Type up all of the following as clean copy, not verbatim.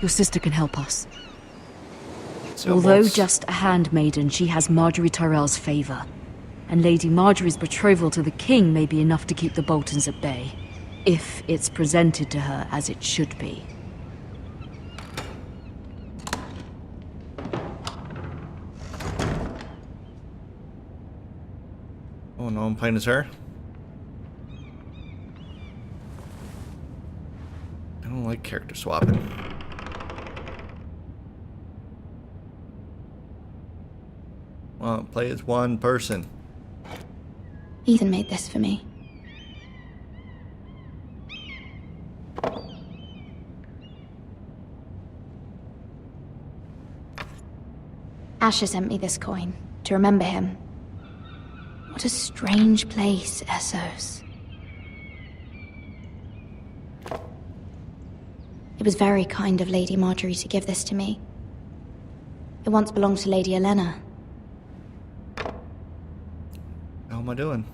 Your sister can help us. So Although what's- just a handmaiden, she has Marjorie Tyrell's favor. And Lady Marjorie's betrothal to the king may be enough to keep the Boltons at bay. If it's presented to her as it should be. Oh no, I'm playing as her. I don't like character swapping. Well, play as one person. Ethan made this for me. Asher sent me this coin to remember him. What a strange place, Essos. It was very kind of Lady Marjorie to give this to me. It once belonged to Lady Olenna. How am I doing?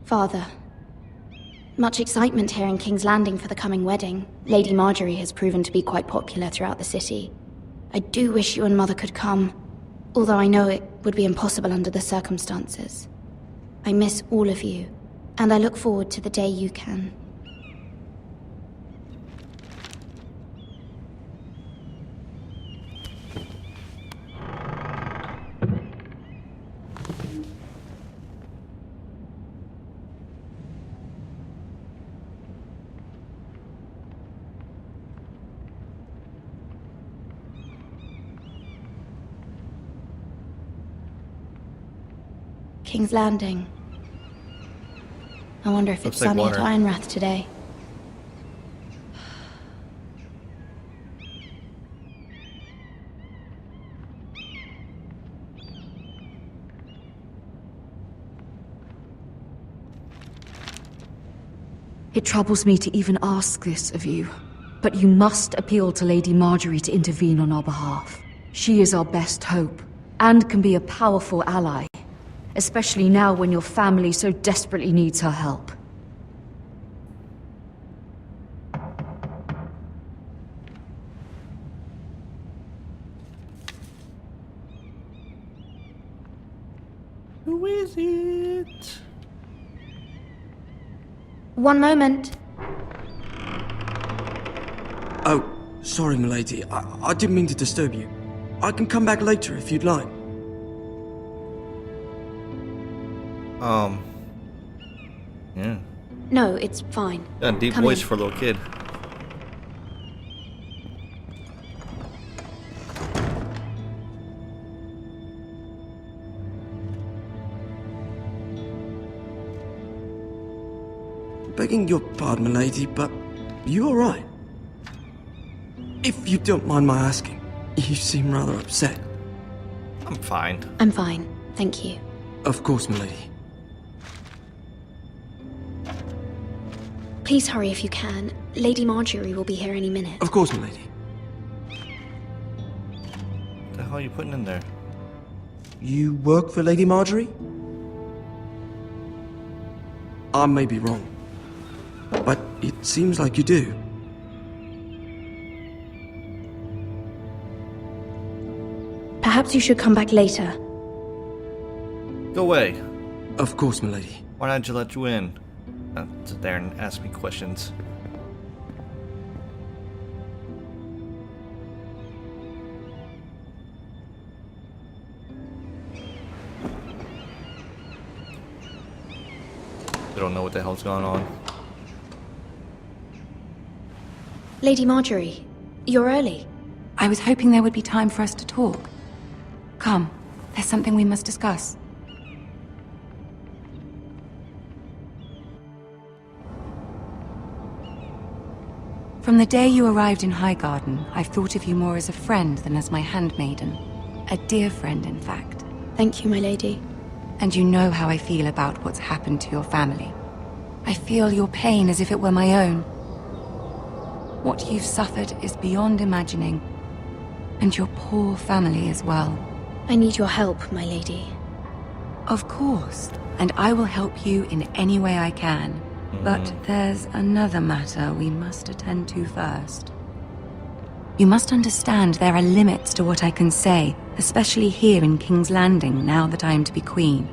Father. Much excitement here in King's Landing for the coming wedding. Lady Marjorie has proven to be quite popular throughout the city. I do wish you and Mother could come, although I know it would be impossible under the circumstances. I miss all of you, and I look forward to the day you can. King's Landing. I wonder if Looks it's like sunny water. at Ironrath today. It troubles me to even ask this of you, but you must appeal to Lady Marjorie to intervene on our behalf. She is our best hope, and can be a powerful ally, especially now when your family so desperately needs her help. Who is it? One moment. Oh, sorry, milady. I didn't mean to disturb you. I can come back later if you'd like. Yeah. No, it's fine. Got a deep Come voice in. for a little kid. Begging your pardon, milady, but you alright? If you don't mind my asking, you seem rather upset. I'm fine. I'm fine, thank you. Of course, milady. Please hurry if you can. Lady Marjorie will be here any minute. Of course, milady. What the hell are you putting in there? You work for Lady Marjorie? I may be wrong, but it seems like you do. Perhaps you should come back later. Go away. Of course, milady. Why didn't you let you in? Sit there and ask me questions. They don't know what the hell's going on. Lady Marjorie, you're early. I was hoping there would be time for us to talk. Come, there's something we must discuss. From the day you arrived in Highgarden, I've thought of you more as a friend than as my handmaiden. A dear friend, in fact. Thank you, my lady. And you know how I feel about what's happened to your family. I feel your pain as if it were my own. What you've suffered is beyond imagining. And your poor family as well. I need your help, my lady. Of course, and I will help you in any way I can. But there's another matter we must attend to first. You must understand there are limits to what I can say, especially here in King's Landing now that I am to be queen.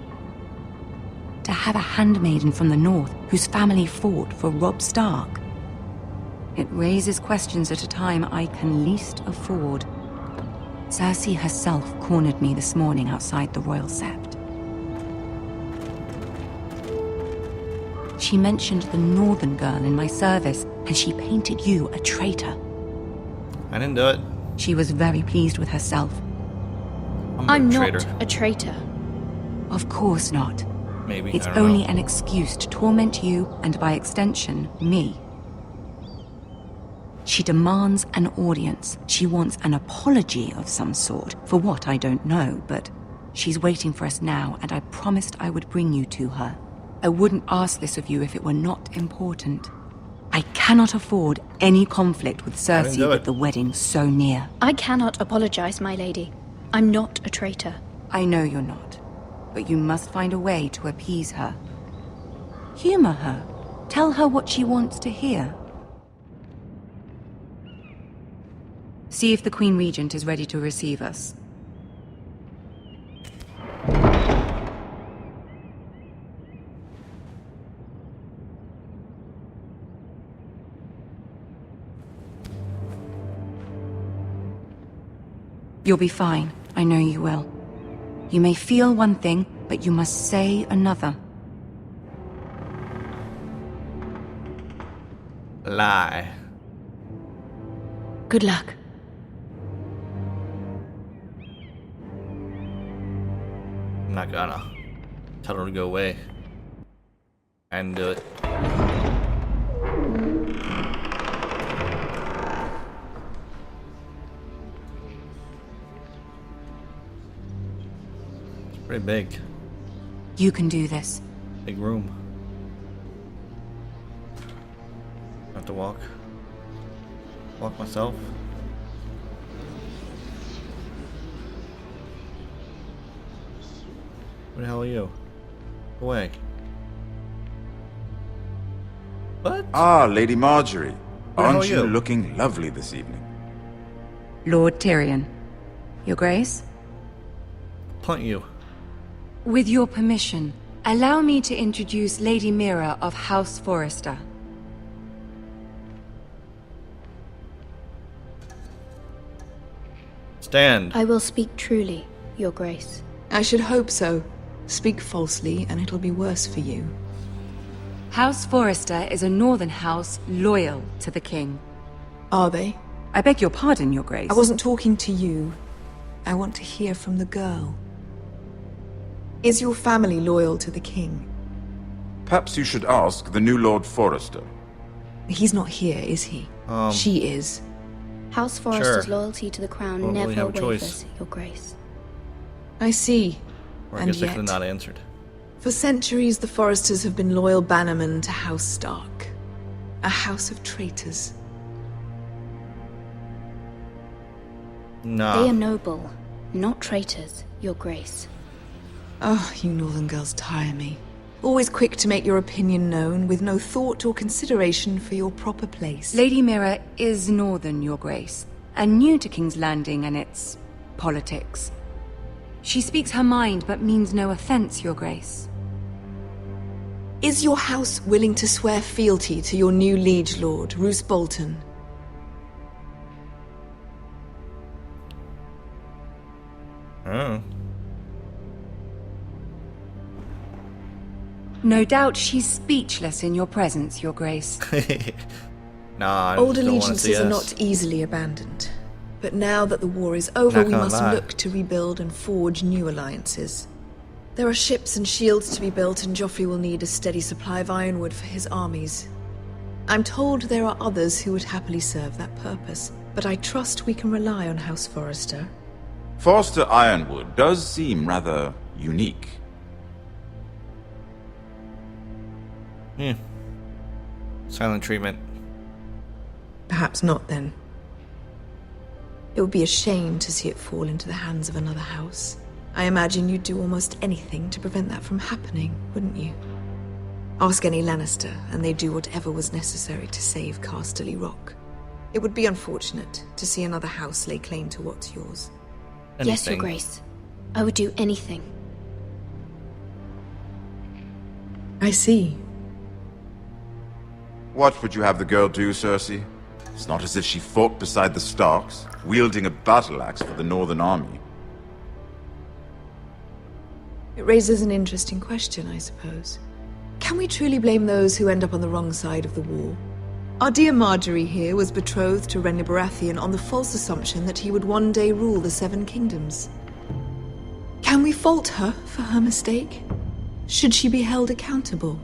To have a handmaiden from the north whose family fought for Robb Stark. It raises questions at a time I can least afford. Cersei herself cornered me this morning outside the Royal Sept. She mentioned the northern girl in my service, and she painted you a traitor. I didn't do it. She was very pleased with herself. I'm a not traitor. a traitor. Of course not. Maybe. It's I don't only know. an excuse to torment you, and by extension, me. She demands an audience. She wants an apology of some sort, for what I don't know, but she's waiting for us now, and I promised I would bring you to her. I wouldn't ask this of you if it were not important. I cannot afford any conflict with didn't do Cersei it. with the wedding so near. I cannot apologize, my lady. I'm not a traitor. I know you're not, but you must find a way to appease her. Humor her. Tell her what she wants to hear. See if the Queen Regent is ready to receive us. You'll be fine. I know you will. You may feel one thing, but you must say another. Lie. Good luck. I'm not gonna. Tell her to go away. And do it. It's pretty big. You can do this. Big room. I have to walk. Walk myself. Who the hell are you? Go away. What? Ah, Lady Marjorie. Who the hell Aren't are you you? looking lovely this evening? Lord Tyrion. Your Grace? Punt you. With your permission, allow me to introduce Lady Mira of House Forrester. Stand. I will speak truly, Your Grace. I should hope so. Speak falsely, and it'll be worse for you. House Forrester is a northern house loyal to the king. Are they? I beg your pardon, Your Grace. I wasn't talking to you. I want to hear from the girl. Is your family loyal to the king? Perhaps you should ask the new Lord Forrester. He's not here, is he? She is. House Forrester's Sure. loyalty to the crown Won't really never have a choice. wavers, Your Grace. I see. Or I And guess I could have yet, not answered. for centuries the Forresters have been loyal bannermen to House Stark. A house of traitors. Nah. They are noble, not traitors, Your Grace. Oh, you northern girls tire me. Always quick to make your opinion known, with no thought or consideration for your proper place. Lady Mira is northern, Your Grace, and new to King's Landing and its politics. She speaks her mind but means no offense, Your Grace. Is your house willing to swear fealty to your new liege lord, Roose Bolton? Oh. No doubt she's speechless in your presence, Your Grace. Nah, I Old just don't want to see allegiances are us. not easily abandoned. But now that the war is over, Not we gonna must lie. look to rebuild and forge new alliances. There are ships and shields to be built, and Joffrey will need a steady supply of ironwood for his armies. I'm told there are others who would happily serve that purpose, but I trust we can rely on House Forrester. Forrester Ironwood does seem rather unique. Silent treatment. Perhaps not, then. It would be a shame to see it fall into the hands of another house. I imagine you'd do almost anything to prevent that from happening, wouldn't you? Ask any Lannister, and they'd do whatever was necessary to save Casterly Rock. It would be unfortunate to see another house lay claim to what's yours. Yes, Your Anything. Grace. I would do anything. I see. What would you have the girl do, Cersei? It's not as if she fought beside the Starks, wielding a battle axe for the Northern Army. It raises an interesting question, I suppose. Can we truly blame those who end up on the wrong side of the war? Our dear Marjorie here was betrothed to Renly Baratheon on the false assumption that he would one day rule the Seven Kingdoms. Can we fault her for her mistake? Should she be held accountable?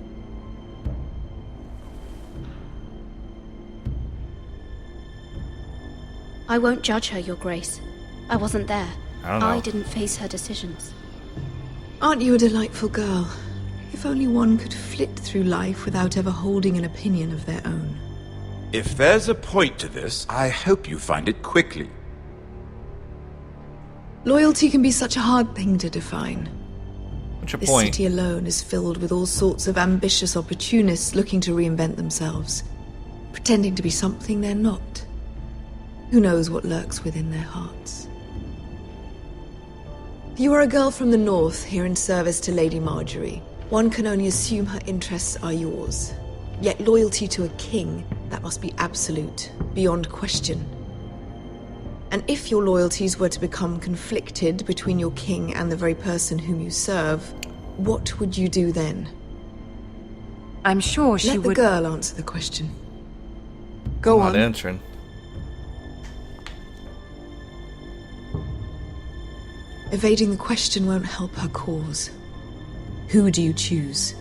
I won't judge her, Your Grace. I wasn't there. I don't know. I didn't face her decisions. Aren't you a delightful girl? If only one could flit through life without ever holding an opinion of their own. If there's a point to this, I hope you find it quickly. Loyalty can be such a hard thing to define. What's your This point? city alone is filled with all sorts of ambitious opportunists looking to reinvent themselves, pretending to be something they're not. Who knows what lurks within their hearts? You are a girl from the north, here in service to Lady Marjorie. One can only assume her interests are yours. Yet loyalty to a king, that must be absolute, beyond question. And if your loyalties were to become conflicted between your king and the very person whom you serve, what would you do then? I'm sure she Let the would... girl answer the question. Go I'm on. not answering. Evading the question won't help her cause. Who do you choose?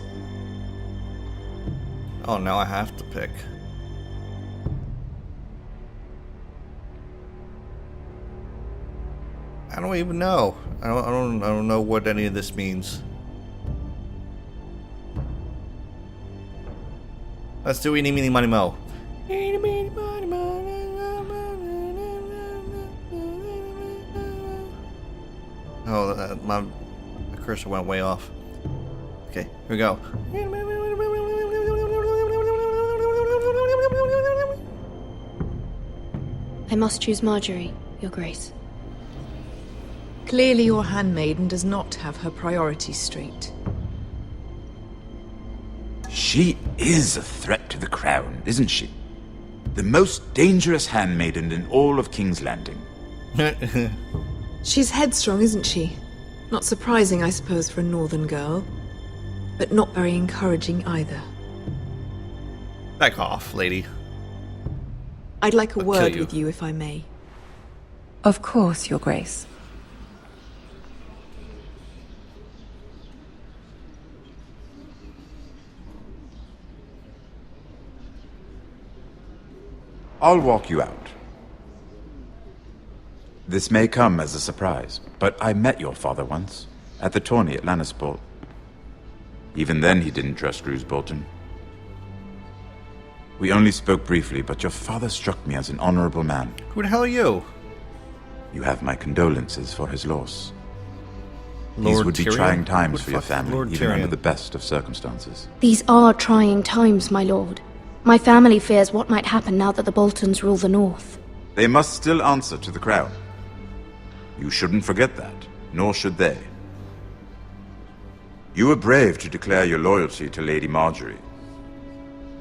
Oh, now I have to pick. I don't even know. I don't know what any of this means. Let's do eeny, meeny, miny, mo. Eeny, meeny, miny, mo. Oh, my cursor went way off. Okay, here we go. I must choose Marjorie, Your Grace. Clearly your handmaiden does not have her priorities straight. She is a threat to the crown, isn't she? The most dangerous handmaiden in all of King's Landing. She's headstrong, isn't she? Not surprising, I suppose, for a northern girl. But not very encouraging either. Back off, lady. I'd like a I'll word kill you. with you, if I may. Of course, Your Grace. I'll walk you out. This may come as a surprise, but I met your father once, at the tourney at Lannisport. Even then he didn't trust Roose Bolton. We only spoke briefly, but your father struck me as an honorable man. Who the hell are you? You have my condolences for his loss. These Lord would be Tyrion? trying Who times the for your fuck is family, Lord even under Tyrion? the best of circumstances. These are trying times, my lord. My family fears what might happen now that the Boltons rule the north. They must still answer to the crown. You shouldn't forget that, nor should they. You were brave to declare your loyalty to Lady Marjorie.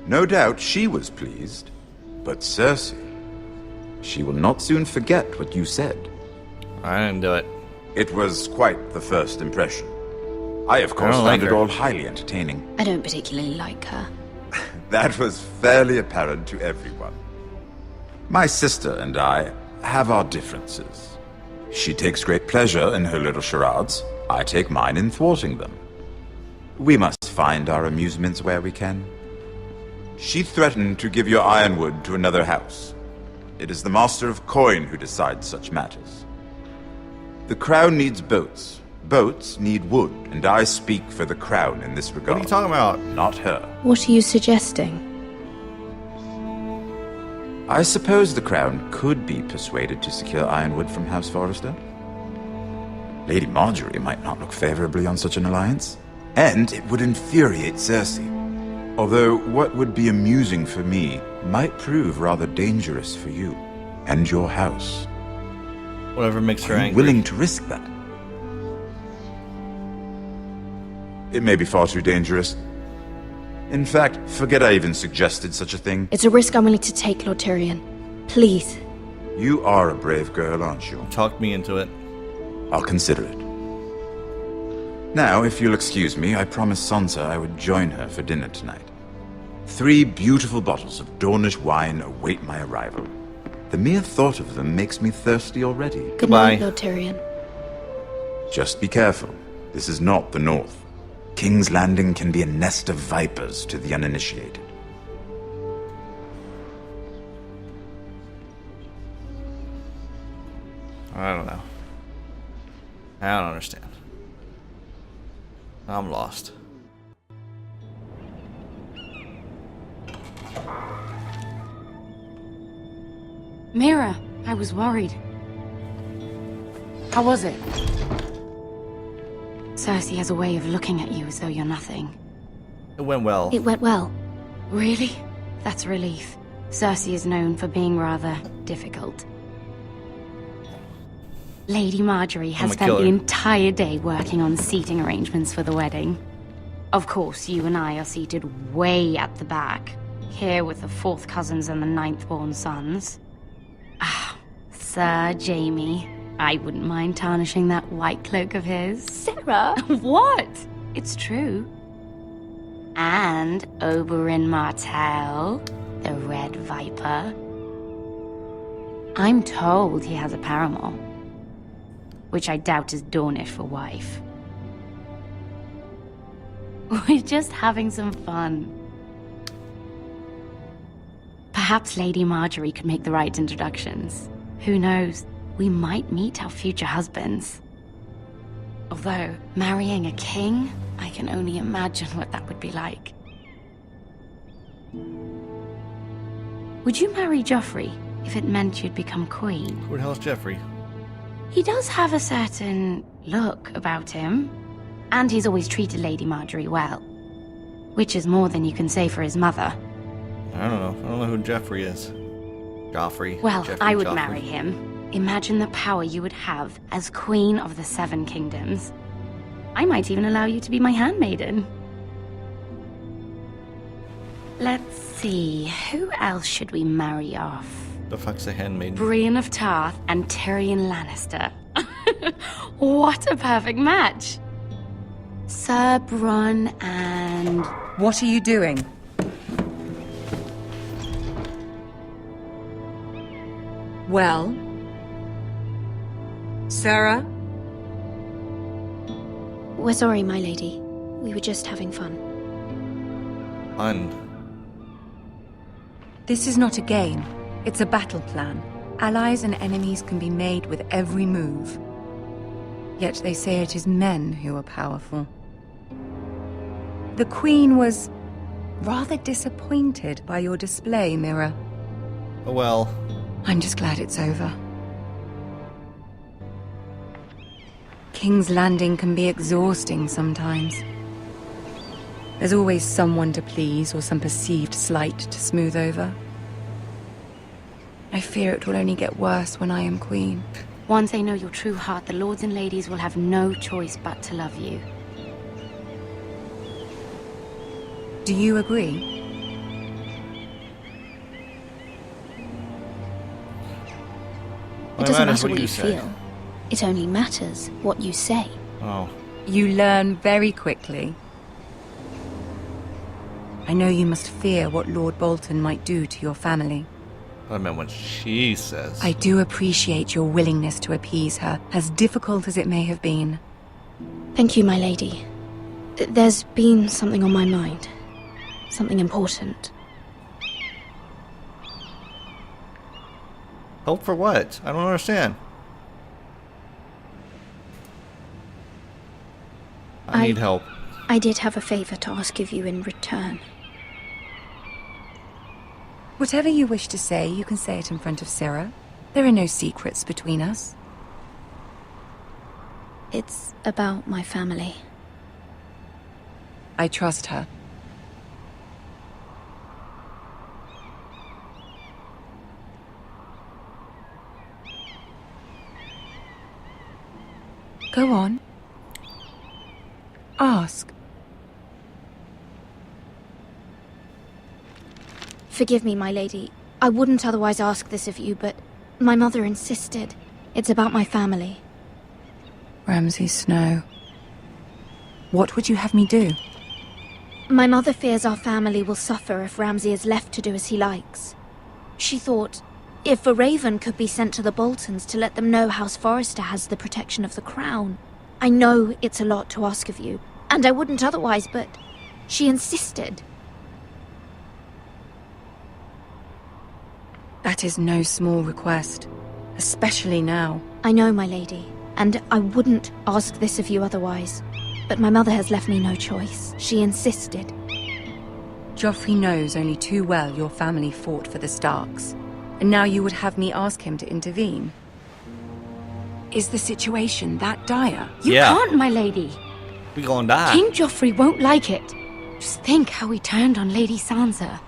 No doubt she was pleased, but Cersei, she will not soon forget what you said. I didn't do it. It was quite the first impression. I, of course, don't like found it her. all highly entertaining. I don't particularly like her. That was fairly apparent to everyone. My sister and I have our differences. She takes great pleasure in her little charades. I take mine in thwarting them. We must find our amusements where we can. She threatened to give your ironwood to another house. It is the Master of Coin who decides such matters. The crown needs boats. Boats need wood, and I speak for the crown in this regard. What are you talking about? Not her. What are you suggesting? I suppose the crown could be persuaded to secure ironwood from House Forrester. Lady Marjorie might not look favorably on such an alliance, and it would infuriate Cersei. Although what would be amusing for me might prove rather dangerous for you and your house. Whatever makes her Are you angry. willing to risk that? It may be far too dangerous. In fact, forget I even suggested such a thing. It's a risk I'm willing to take, Lord Tyrion. Please. You are a brave girl, aren't you? Talk me into it. I'll consider it. Now, if you'll excuse me, I promised Sansa I would join her for dinner tonight. 3 beautiful bottles of Dornish wine await my arrival. The mere thought of them makes me thirsty already. Good Goodbye. night, Lord Tyrion. Just be careful. This is not the North. King's Landing can be a nest of vipers to the uninitiated. I don't know. I don't understand. I'm lost. Mira, I was worried. How was it? Cersei has a way of looking at you as though you're nothing. It went well. It went well. Really? That's a relief. Cersei is known for being rather difficult. Lady Marjorie has a spent killer. the entire day working on seating arrangements for the wedding. Of course, you and I are seated way at the back, here with the 4th cousins and the 9th-born sons. Ah, Sir Jaime. I wouldn't mind tarnishing that white cloak of his. Sarah! What? It's true. And Oberyn Martell, the Red Viper. I'm told he has a paramour, which I doubt is Dornish for wife. We're just having some fun. Perhaps Lady Marjorie could make the right introductions. Who knows? We might meet our future husbands. Although, marrying a king, I can only imagine what that would be like. Would you marry Joffrey if it meant you'd become queen? Who the hell is Jeffrey? He does have a certain look about him, and he's always treated Lady Marjorie well. Which is more than you can say for his mother. I don't know. I don't know who Jeffrey is. Joffrey. Well, Jeffrey, I would Joffrey. marry him. Imagine the power you would have as Queen of the 7 Kingdoms. I might even allow you to be my handmaiden. Let's see, who else should we marry off? The fuck's a handmaiden? Brienne of Tarth and Tyrion Lannister. What a perfect match! Sir Bronn and... What are you doing? Well? Sarah? We're sorry, my lady. We were just having fun. Fun. This is not a game. It's a battle plan. Allies and enemies can be made with every move. Yet they say it is men who are powerful. The Queen was rather disappointed by your display, Mira. Oh well. I'm just glad it's over. King's Landing can be exhausting sometimes. There's always someone to please or some perceived slight to smooth over. I fear it will only get worse when I am queen. Once they know your true heart, the lords and ladies will have no choice but to love you. Do you agree? It doesn't matters matter what you say. feel. It only matters what you say. Oh. You learn very quickly. I know you must fear what Lord Bolton might do to your family. I meant what she says. I do appreciate your willingness to appease her, as difficult as it may have been. Thank you, my lady. There's been something on my mind. Something important. Help for what? I don't understand. I need help. I did have a favor to ask of you in return. Whatever you wish to say, you can say it in front of Sarah. There are no secrets between us. It's about my family. I trust her. Go on. Ask. Forgive me, my lady. I wouldn't otherwise ask this of you, but my mother insisted. It's about my family. Ramsay Snow. What would you have me do? My mother fears our family will suffer if Ramsay is left to do as he likes. She thought, if a raven could be sent to the Boltons to let them know House Forrester has the protection of the crown. I know it's a lot to ask of you, and I wouldn't otherwise, but she insisted. That is no small request, especially now. I know, my lady, and I wouldn't ask this of you otherwise. But my mother has left me no choice. She insisted. Joffrey knows only too well your family fought for the Starks, and now you would have me ask him to intervene. Is the situation that dire? You can't, my lady. We gonna die. King Joffrey won't like it. Just think how he turned on Lady Sansa.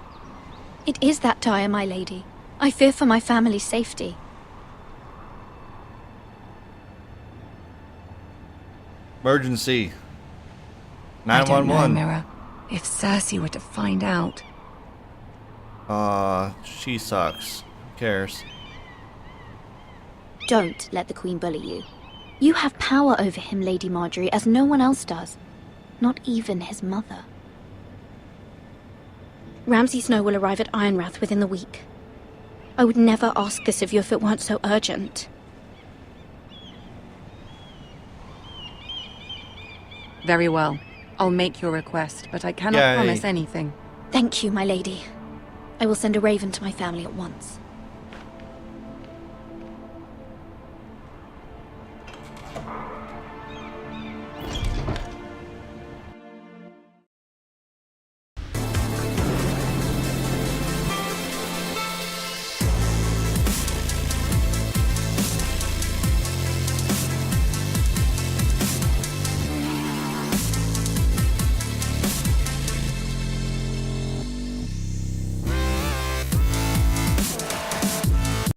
It is that dire, my lady. I fear for my family's safety. Emergency. I don't know, 911. Mira. If Cersei were to find out... She sucks. Who cares? Don't let the Queen bully you. You have power over him, Lady Marjorie, as no one else does. Not even his mother. Ramsay Snow will arrive at Ironrath within the week. I would never ask this of you if it weren't so urgent. Very well. I'll make your request, but I cannot promise anything. Thank you, my lady. I will send a raven to my family at once.